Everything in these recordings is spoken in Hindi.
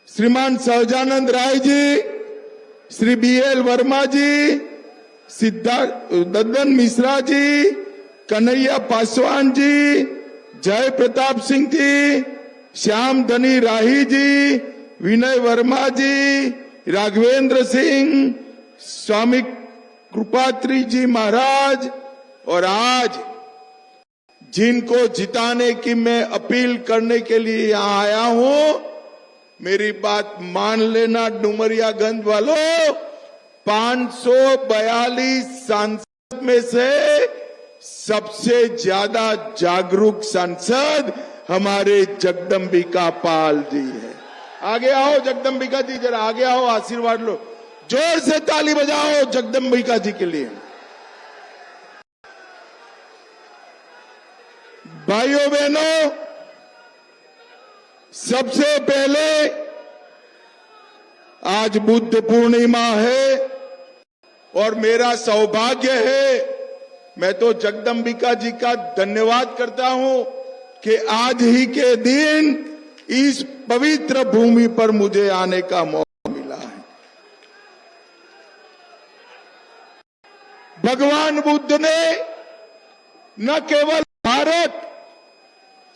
श्रीमान सहजानंद राय जी, श्री BL वर्मा जी, सिद्धार्थ ददन मिश्रा जी, कन्हैया पासवान जी, जय प्रताप सिंह जी, श्याम धनी राही जी, विनय वर्मा जी, राघवेंद्र सिंह, स्वामी कृपात्री जी महाराज, और आज जिनको जिताने की मैं अपील करने के लिए यहां आया हूं, मेरी बात मान लेना डुमरियागंज वालों, 542 सांसद में से सबसे ज्यादा जागरूक सांसद हमारे जगदम्बिका पाल जी है। आगे आओ जगदम्बिका जी, जरा आगे आओ, आशीर्वाद लो, जोर से ताली बजाओ जगदम्बिका जी के लिए। भाइयों बहनों, सबसे पहले आज बुद्ध पूर्णिमा है और मेरा सौभाग्य है, मैं तो जगदम्बिका जी का धन्यवाद करता हूं कि आज ही के दिन इस पवित्र भूमि पर मुझे आने का मौका मिला है। भगवान बुद्ध ने न केवल भारत,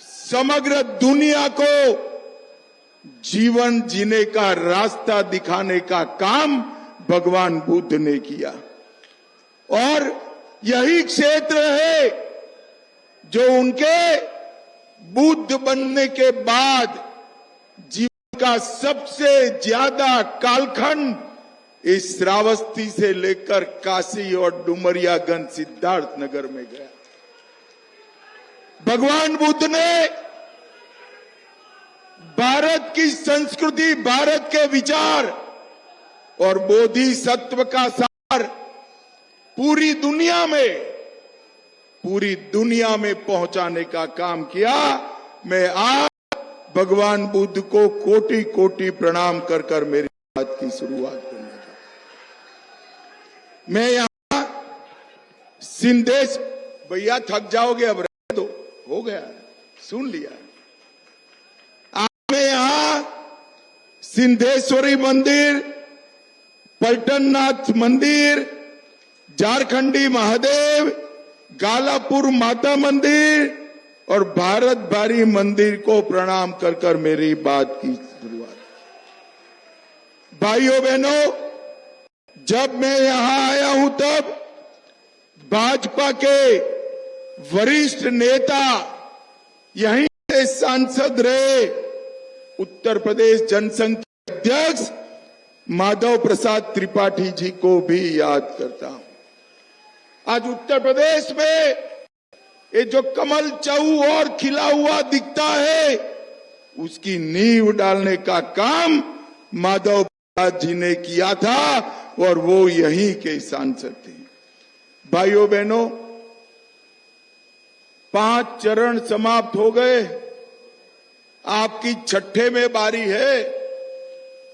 समग्र दुनिया को जीवन जीने का रास्ता दिखाने का काम भगवान बुद्ध ने किया, और यही क्षेत्र है जो उनके बुद्ध बनने के बाद जीवन का सबसे ज्यादा कालखंड इस श्रावस्ती से लेकर काशी और डुमरियागंज सिद्धार्थ नगर में गया। भगवान बुद्ध ने भारत की संस्कृति, भारत के विचार और बोधिसत्व का सार पूरी दुनिया में पहुंचाने का काम किया। मैं आज भगवान बुद्ध को कोटि कोटि प्रणाम कर कर मेरी बात की शुरुआत करना चाहता हूं। मैं यहां सिंधेश, भैया थक जाओगे, अब रह दो, हो गया, सुन लिया। मैं यहां सिंधेश्वरी मंदिर, पलटननाथ मंदिर, झारखंडी महादेव, गालापुर माता मंदिर और भारत भारी मंदिर को प्रणाम कर कर मेरी बात की शुरुआत। भाइयों बहनों, जब मैं यहां आया हूं तब भाजपा के वरिष्ठ नेता, यहीं से सांसद रहे, उत्तर प्रदेश जनसंघ के अध्यक्ष माधव प्रसाद त्रिपाठी जी को भी याद करता हूं। आज उत्तर प्रदेश में ये जो कमल चहु और खिला हुआ दिखता है, उसकी नींव डालने का काम माधव प्रसाद जी ने किया था और वो यहीं के सांसद थे। भाइयों बहनों, 5 चरण समाप्त हो गए, आपकी छठे में बारी है।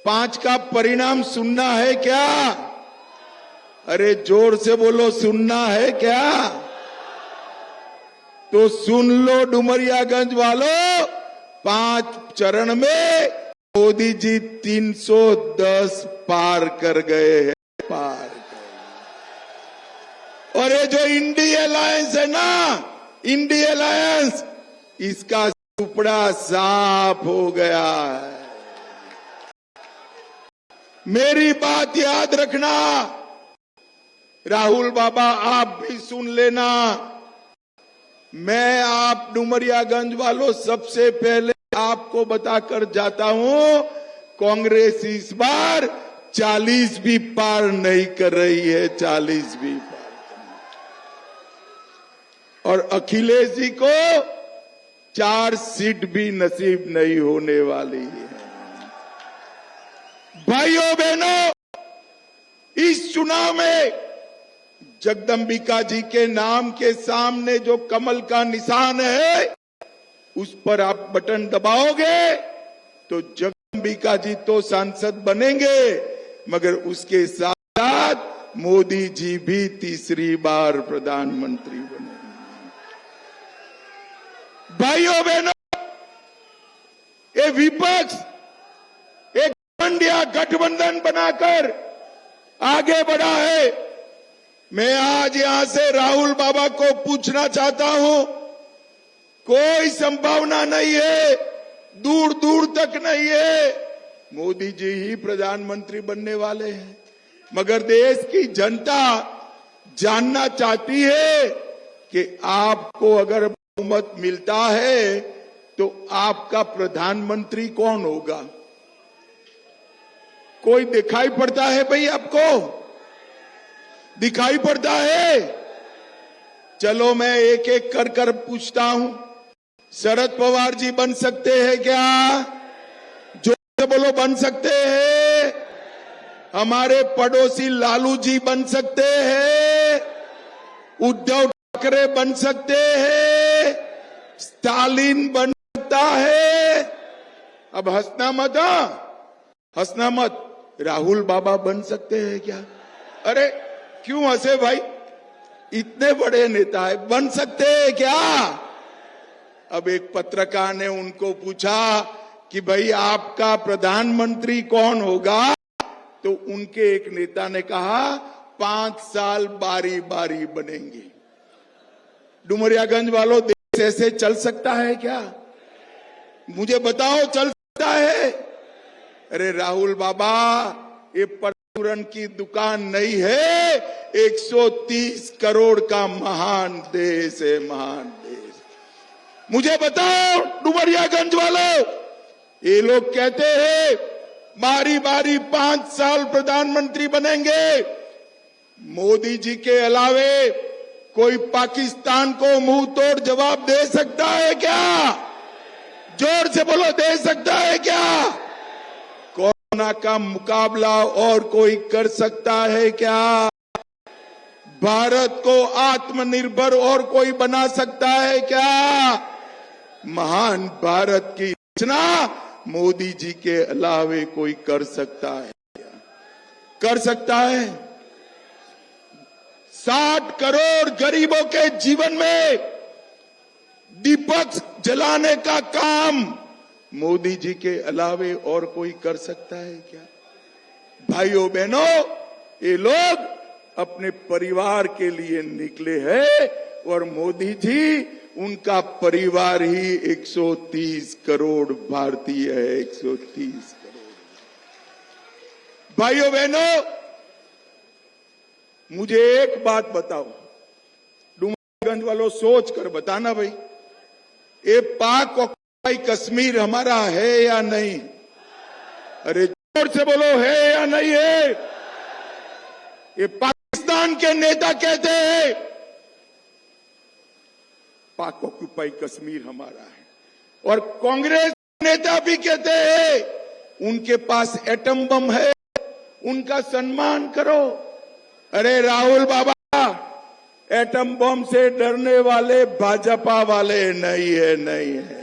5 का परिणाम सुनना है क्या? अरे जोर से बोलो, सुनना है क्या? तो सुन लो डुमरियागंज वालों, 5 चरण में मोदी जी 310 पार कर गए हैं, पार कर। और ये जो इंडी अलायंस है ना, इंडी अलायंस, इसका टुकड़ा साफ हो गया है। मेरी बात याद रखना, राहुल बाबा आप भी सुन लेना। मैं आप डुमरियागंज वालों सबसे पहले आपको बताकर जाता हूं, कांग्रेस इस बार 40 भी पार नहीं कर रही है, 40 भी पार करना। और अखिलेश जी को 4 सीट भी नसीब नहीं होने वाली है। भाइयों बहनों, इस चुनाव में जगदम्बिका जी के नाम के सामने जो कमल का निशान है, उस पर आप बटन दबाओगे तो जगदम्बिका जी तो सांसद बनेंगे, मगर उसके साथ साथ मोदी जी भी तीसरी बार प्रधानमंत्री बनेंगे। भाइयों बहनों, ये विपक्ष, ये का गठबंधन बनाकर आगे बढ़ा है। मैं आज यहां से राहुल बाबा को पूछना चाहता हूं, कोई संभावना नहीं है, दूर दूर तक नहीं है, मोदी जी ही प्रधानमंत्री बनने वाले हैं। मगर देश की जनता जानना चाहती है कि आपको अगर बहुमत मिलता है तो आपका प्रधानमंत्री कौन होगा। कोई दिखाई पड़ता है भाई आपको? दिखाई पड़ता है? चलो मैं एक एक कर कर पूछता हूं। शरद पवार जी बन सकते हैं क्या? जोर से बोलो, बन सकते हैं? हमारे पड़ोसी लालू जी बन सकते हैं? उद्धव ठाकरे बन सकते हैं? स्टालिन बन सकता है? अब हंसना मत, हंसना मत। राहुल बाबा बन सकते हैं क्या? अरे क्यों हंसे भाई? इतने बड़े नेता है, बन सकते हैं क्या? अब एक पत्रकार ने उनको पूछा कि भाई आपका प्रधानमंत्री कौन होगा? तो उनके एक नेता ने कहा 5 साल बारी बारी बनेंगे। डुमरियागंज वालों, देश ऐसे चल सकता है क्या? मुझे बताओ, चल सकता है? अरे राहुल बाबा, ये परचूरन की दुकान नहीं है, 130 करोड़ का महान देश है, महान देश। मुझे बताओ डुमरियागंज वालों, ये लोग कहते हैं बारी बारी 5 साल प्रधानमंत्री बनेंगे। मोदी जी के अलावे कोई पाकिस्तान को मुंह तोड़ जवाब दे सकता है क्या? जोर से बोलो, दे सकता है क्या? कोरोना का मुकाबला और कोई कर सकता है क्या? भारत को आत्मनिर्भर और कोई बना सकता है क्या? महान भारत की रचना मोदी जी के अलावे कोई कर सकता है क्या? कर सकता है? 60 करोड़ गरीबों के जीवन में दीपक जलाने का काम मोदी जी के अलावे और कोई कर सकता है क्या? भाइयों बहनों, ये लोग अपने परिवार के लिए निकले हैं और मोदी जी, उनका परिवार ही 130 करोड़ भारतीय है, 130 करोड़। भाइयों बहनों, मुझे एक बात बताओ, डुमरियागंज वालों, सोच कर बताना भाई, ये पाक ऑक्युपाई कश्मीर हमारा है या नहीं? अरे जोर से बोलो, है या नहीं है? ये पाकिस्तान के नेता कहते हैं पाक ऑक्युपाई कश्मीर हमारा है, और कांग्रेस नेता भी कहते हैं उनके पास एटम बम है, उनका सम्मान करो। अरे राहुल बाबा, एटम बम से डरने वाले भाजपा वाले नहीं है, नहीं है।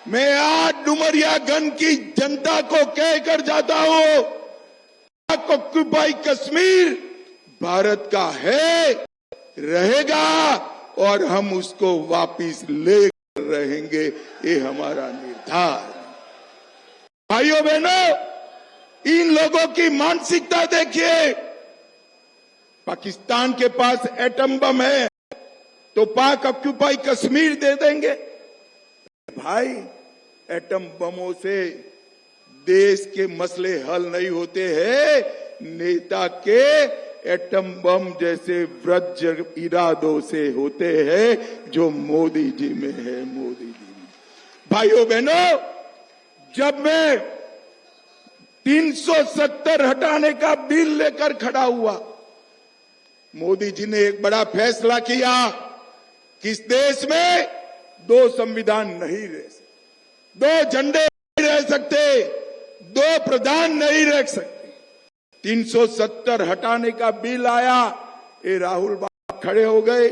मैं आज डुमरियागंज की जनता को कहकर जाता हूं, पाक ऑक्युपाई कश्मीर भारत का है, रहेगा, और हम उसको वापिस लेकर रहेंगे, ये हमारा निर्धार। भाइयों बहनों, इन लोगों की मानसिकता देखिए। पाकिस्तान के पास एटम बम है तो पाक ऑक्युपाई कश्मीर दे देंगे। भाई, एटम बमों से देश के मसले हल नहीं होते हैं, नेता के एटम बम जैसे वज्र इरादों से होते हैं, जो मोदी जी में है, मोदी जी में। भाइयों बहनों, जब मैं 370 हटाने का बिल लेकर खड़ा हुआ, मोदी जी ने एक बड़ा फैसला किया कि इस देश में 2 संविधान नहीं रह सकते, 2 झंडे नहीं रह सकते, 2 प्रधान नहीं रह सकते। 370 हटाने का बिल आया, ये राहुल बाबा खड़े हो गए,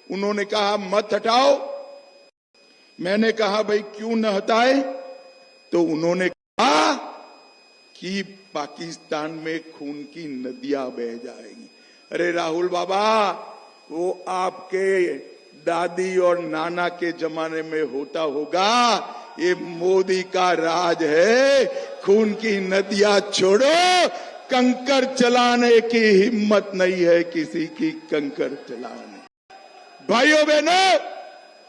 उन्होंने कहा मत हटाओ। मैंने कहा भाई क्यों न हटाए? तो उन्होंने कहा कि पाकिस्तान में खून की नदियां बह जाएंगी। अरे राहुल बाबा, वो आपके दादी और नाना के जमाने में होता होगा, ये मोदी का राज है खून की नदियां छोड़ो, कंकर चलाने की हिम्मत नहीं है किसी की, कंकर चलाने। भाइयों बहनों,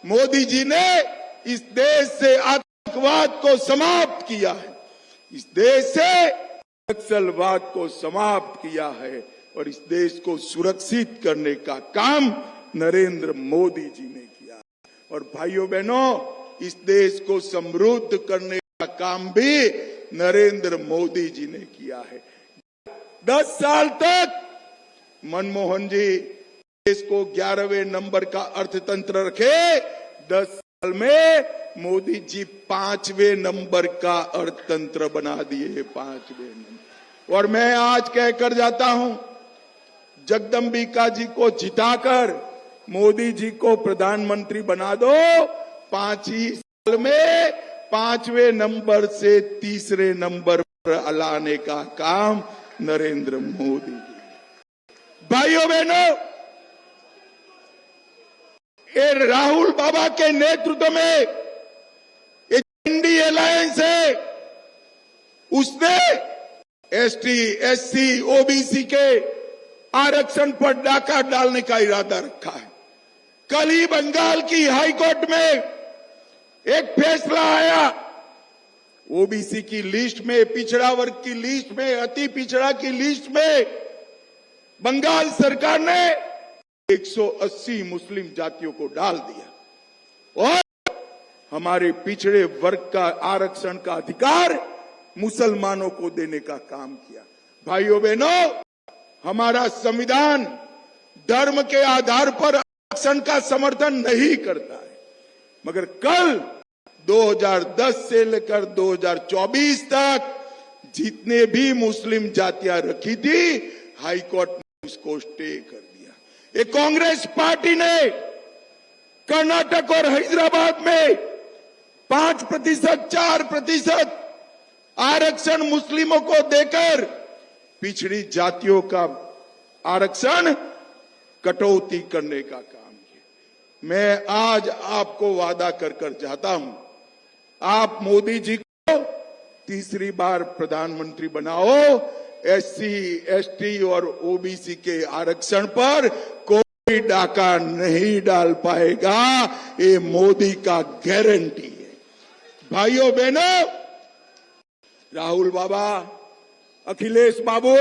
मोदी जी ने इस देश से आतंकवाद को समाप्त किया है, इस देश से नक्सलवाद को समाप्त किया है और इस देश को सुरक्षित करने का काम नरेंद्र मोदी जी ने किया। और भाइयों बहनों, इस देश को समृद्ध करने का काम भी नरेंद्र मोदी जी ने किया है। 10 साल तक मनमोहन जी देश को 11वें नंबर का अर्थतंत्र रखे, 10 साल में मोदी जी 5वें नंबर का अर्थतंत्र बना दिए, 5वें नंबर। और मैं आज कहकर जाता हूं, जगदंबिका जी को जिताकर मोदी जी को प्रधानमंत्री बना दो, 5 ही साल में 5वें नंबर से 3रे नंबर पर लाने का काम नरेंद्र मोदी जी। भाइयों बहनों, ये राहुल बाबा के नेतृत्व में इंडी अलायंस है, उसने एसटी, एससी, ओबीसी के आरक्षण पर डाका डालने का इरादा रखा है। कल ही बंगाल की हाईकोर्ट में एक फैसला आया, ओबीसी की लिस्ट में, पिछड़ा वर्ग की लिस्ट में, अति पिछड़ा की लिस्ट में बंगाल सरकार ने 180 मुस्लिम जातियों को डाल दिया और हमारे पिछड़े वर्ग का आरक्षण का अधिकार मुसलमानों को देने का काम किया। भाइयों बहनों, हमारा संविधान धर्म के आधार पर आरक्षण का समर्थन नहीं करता है, मगर कल 2010 से लेकर 2024 तक जितने भी मुस्लिम जातियां रखी थी, हाईकोर्ट ने उसको स्टे कर दिया। ये कांग्रेस पार्टी ने कर्नाटक और हैदराबाद में 5%, 4% आरक्षण मुस्लिमों को देकर पिछड़ी जातियों का आरक्षण कटौती करने का काम किया। मैं आज आपको वादा कर जाता हूं, आप मोदी जी को 3री बार प्रधानमंत्री बनाओ, एससी, एसटी और ओबीसी के आरक्षण पर कोई डाका नहीं डाल पाएगा, ये मोदी का गारंटी है। भाइयों बहनों, राहुल बाबा, अखिलेश बाबू,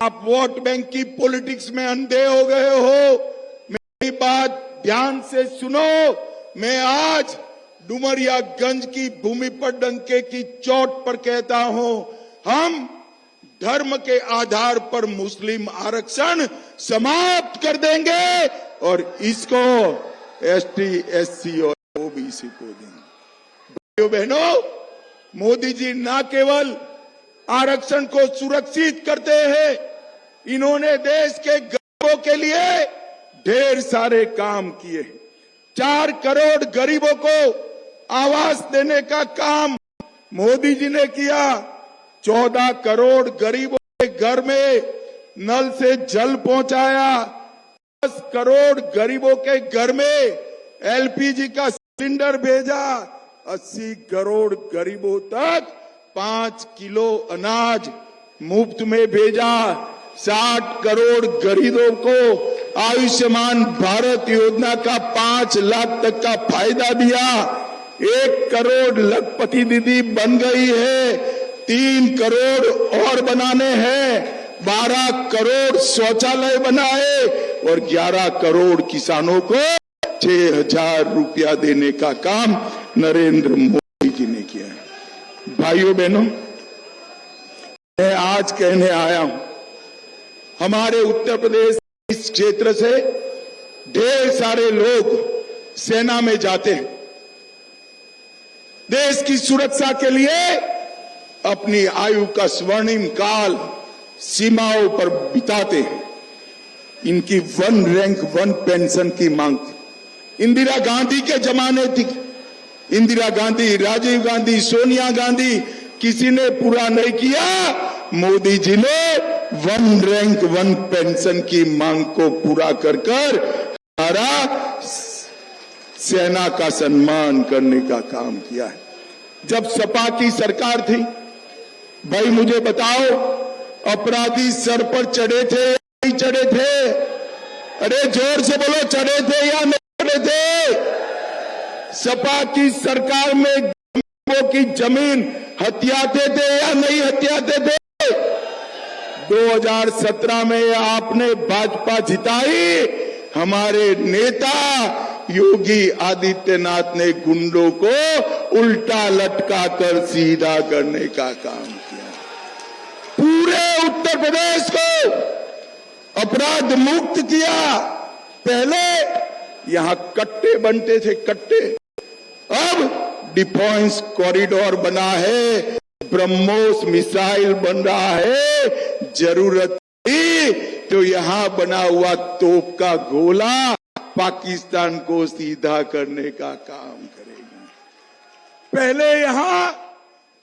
आप वोट बैंक की पॉलिटिक्स में अंधे हो गए हो। मेरी बात ध्यान से सुनो। मैं आज डुमरियागंज की भूमि पर डंके की चोट पर कहता हूं, हम धर्म के आधार पर मुस्लिम आरक्षण समाप्त कर देंगे और इसको एसटी, एससी और ओबीसी को देंगे। भाइयों बहनों, मोदी जी न केवल आरक्षण को सुरक्षित करते हैं, इन्होंने देश के गरीबों के लिए ढेर सारे काम किए। 4 करोड़ गरीबों को आवास देने का काम मोदी जी ने किया। 14 करोड़ गरीबों के घर में नल से जल पहुंचाया। 10 करोड़ गरीबों के घर में एलपीजी का सिलेंडर भेजा। 80 करोड़ गरीबों तक 5 किलो अनाज मुफ्त में भेजा। 60 करोड़ गरीबों को आयुष्मान भारत योजना का 5 लाख तक का फायदा दिया। 1 करोड़ लखपति दीदी बन गई है। 3 करोड़ और बनाने हैं। 12 करोड़ शौचालय बनाए और 11 करोड़ किसानों को 6,000 रुपया देने का काम नरेंद्र मोदी जी ने किया है। भाइयों बहनों, मैं आज कहने आया हूं, हमारे उत्तर प्रदेश इस क्षेत्र से ढेर सारे लोग सेना में जाते हैं, देश की सुरक्षा के लिए अपनी आयु का स्वर्णिम काल सीमाओं पर बिताते हैं। इनकी 1 रैंक 1 पेंशन की मांग इंदिरा गांधी के जमाने थी। इंदिरा गांधी, राजीव गांधी, सोनिया गांधी, किसी ने पूरा नहीं किया। मोदी जी ने 1 रैंक 1 पेंशन की मांग को पूरा कर हमारा सेना का सम्मान करने का काम किया है। जब सपा की सरकार थी, भाई मुझे बताओ, अपराधी सर पर चढ़े थे या नहीं चढ़े थे? अरे जोर से बोलो, चढ़े थे या नहीं चढ़े थे? सपा की सरकार में गरीबों की जमीन हथियाते थे या नहीं हथियाते थे? 2017 में आपने भाजपा जिताई, हमारे नेता योगी आदित्यनाथ ने गुंडों को उल्टा लटका कर सीधा करने का काम किया। पूरे उत्तर प्रदेश को अपराध मुक्त किया। पहले यहां कट्टे बनते थे, कट्टे, अब डिफेंस कॉरिडोर बना है, ब्रह्मोस मिसाइल बन रहा है। जरूरत थी तो यहां बना हुआ तोप का गोला पाकिस्तान को सीधा करने का काम करेगा। पहले यहां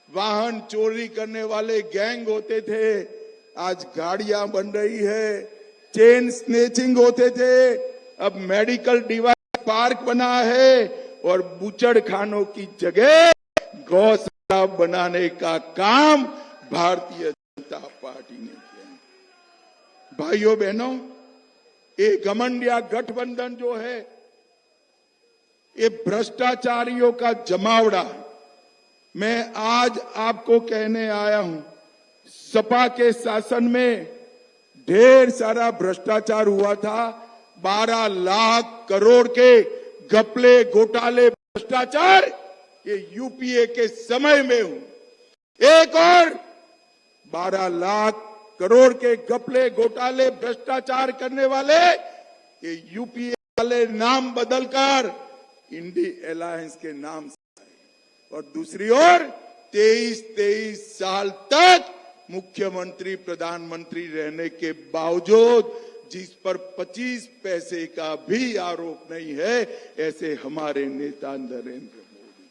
वाहन चोरी करने वाले गैंग होते थे, आज गाड़ियां बन रही है। चेन स्नेचिंग होते थे, अब मेडिकल डिवाइस पार्क बना है और बुचड़ खानों की जगह गौशाला बनाने का काम भारतीय जनता पार्टी ने किया। भाइयों बहनों, ये घमंड या गठबंधन जो है, ये भ्रष्टाचारियों का जमावड़ा है। मैं आज आपको कहने आया हूं, सपा के शासन में ढेर सारा भ्रष्टाचार हुआ था। 12 लाख करोड़ के घपले घोटाले भ्रष्टाचार ये यूपीए के समय में हुआ। एक और 12 लाख करोड़ के घपले घोटाले भ्रष्टाचार करने वाले ये यूपीए वाले नाम बदलकर इंडी अलायंस के नाम से आए। और दूसरी ओर 23 साल तक मुख्यमंत्री प्रधानमंत्री रहने के बावजूद जिस पर 25 पैसे का भी आरोप नहीं है, ऐसे हमारे नेता नरेंद्र मोदी।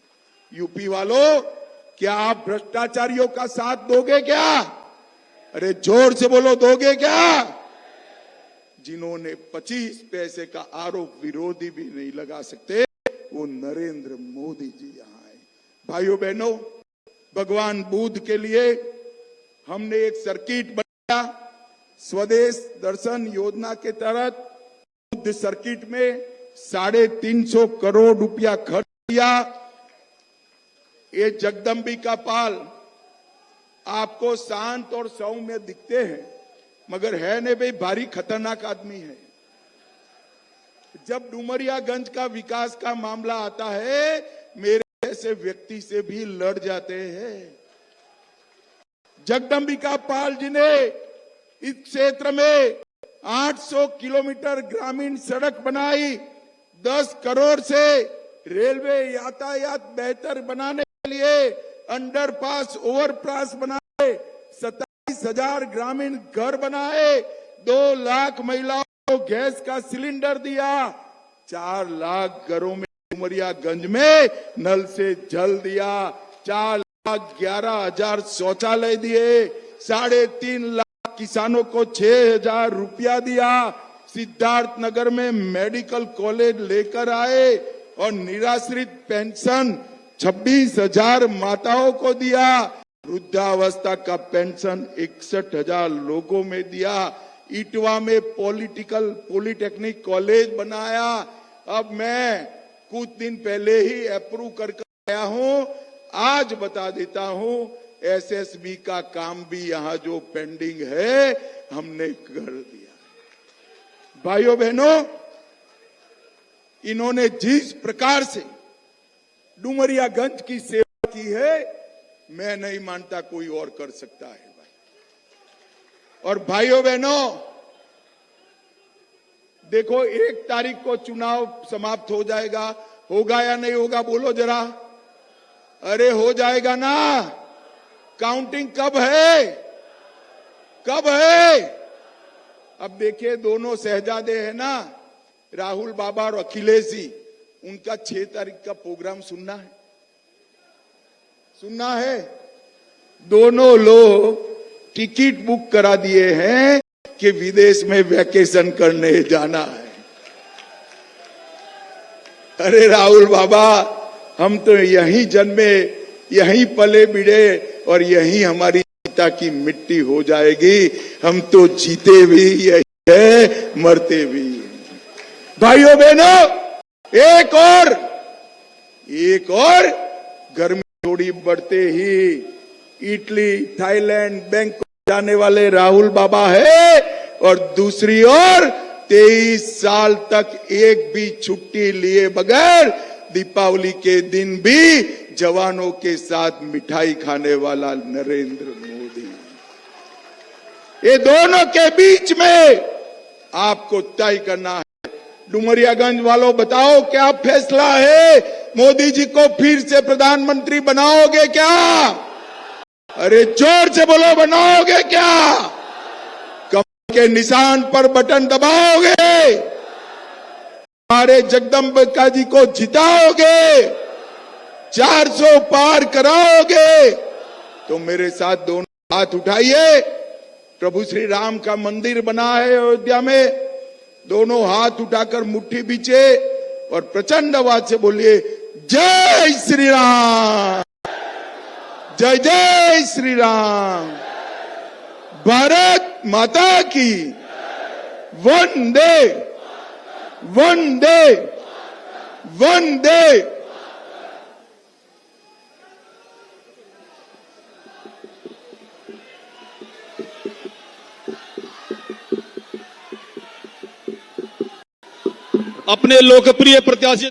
यूपी वालों, क्या आप भ्रष्टाचारियों का साथ दोगे क्या? अरे जोर से बोलो, दोगे क्या? जिन्होंने 25 पैसे का आरोप विरोधी भी नहीं लगा सकते, वो नरेंद्र मोदी जी यहां आए। भाइयों बहनों, भगवान बुद्ध के लिए हमने एक सर्किट बनाया। स्वदेश दर्शन योजना के तहत बुद्ध सर्किट में 350 करोड़ रुपया खर्च किया। ये जगदम्बिका पाल आपको शांत और सौम्य दिखते हैं, मगर है ने भाई भारी खतरनाक आदमी है। जब डुमरियागंज का विकास का मामला आता है, मेरे ऐसे व्यक्ति से भी लड़ जाते हैं। जगदम्बिका पाल जी ने इस क्षेत्र में 800 किलोमीटर ग्रामीण सड़क बनाई। 10 करोड़ से रेलवे यातायात बेहतर बनाने के लिए अंडरपास, ओवरपास बनाए। 27,000 ग्रामीण घर बनाए। 2 लाख महिलाओं को गैस का सिलेंडर दिया। 4 लाख घरों में डुमरियागंज में नल से जल दिया। 4,11,000 शौचालय दिए। 3.5 लाख किसानों को 6,000 रुपया दिया। सिद्धार्थ नगर में मेडिकल कॉलेज लेकर आए और निराश्रित पेंशन 26,000 माताओं को दिया। वृद्धावस्था का पेंशन 61,000 लोगों में दिया। इटवा में पॉलिटेक्निक कॉलेज बनाया। अब मैं कुछ दिन पहले ही अप्रूव करके आया हूं, आज बता देता हूं, एसएसबी का काम भी यहां जो पेंडिंग है हमने कर दिया। भाइयों बहनों, इन्होंने जिस प्रकार से डुमरियागंज की सेवा की है, मैं नहीं मानता कोई और कर सकता है भाई। और भाइयों बहनों, देखो 1 तारीख को चुनाव समाप्त हो जाएगा। होगा या नहीं होगा बोलो जरा? अरे हो जाएगा ना। काउंटिंग कब है? कब है? अब देखिए, दोनों शहजादे हैं ना, राहुल बाबा और अखिलेश जी, उनका 6 तारीख का प्रोग्राम सुनना है। सुनना है। दोनों लोग टिकट बुक करा दिए हैं कि विदेश में वैकेशन करने जाना है। अरे राहुल बाबा, हम तो यहीं जन्मे, यहीं पले बिड़े और यहीं हमारी चिता की मिट्टी हो जाएगी। हम तो जीते भी यही है, मरते भी। भाइयों बहनों, एक और गर्मी थोड़ी बढ़ते ही इटली, थाईलैंड, बैंकॉक जाने वाले राहुल बाबा है, और दूसरी ओर 23 साल तक एक भी छुट्टी लिए बगैर दीपावली के दिन भी जवानों के साथ मिठाई खाने वाला नरेंद्र मोदी। ये दोनों के बीच में आपको तय करना है। डुमरियागंज वालों, बताओ क्या फैसला है? मोदी जी को फिर से प्रधानमंत्री बनाओगे क्या? अरे जोर से बोलो, बनाओगे क्या? कमर के निशान पर बटन दबाओगे? हमारे जगदम्बिका जी को जिताओगे? 400 पार कराओगे? तो मेरे साथ दोनों हाथ उठाइए। प्रभु श्री राम का मंदिर बना है अयोध्या में, दोनों हाथ उठाकर मुट्ठी बीचे और प्रचंड आवाज से बोलिए, जय श्री राम, जय जय श्री राम, भारत माता की, वंदे वंदे वंदे। अपने लोकप्रिय प्रत्याशी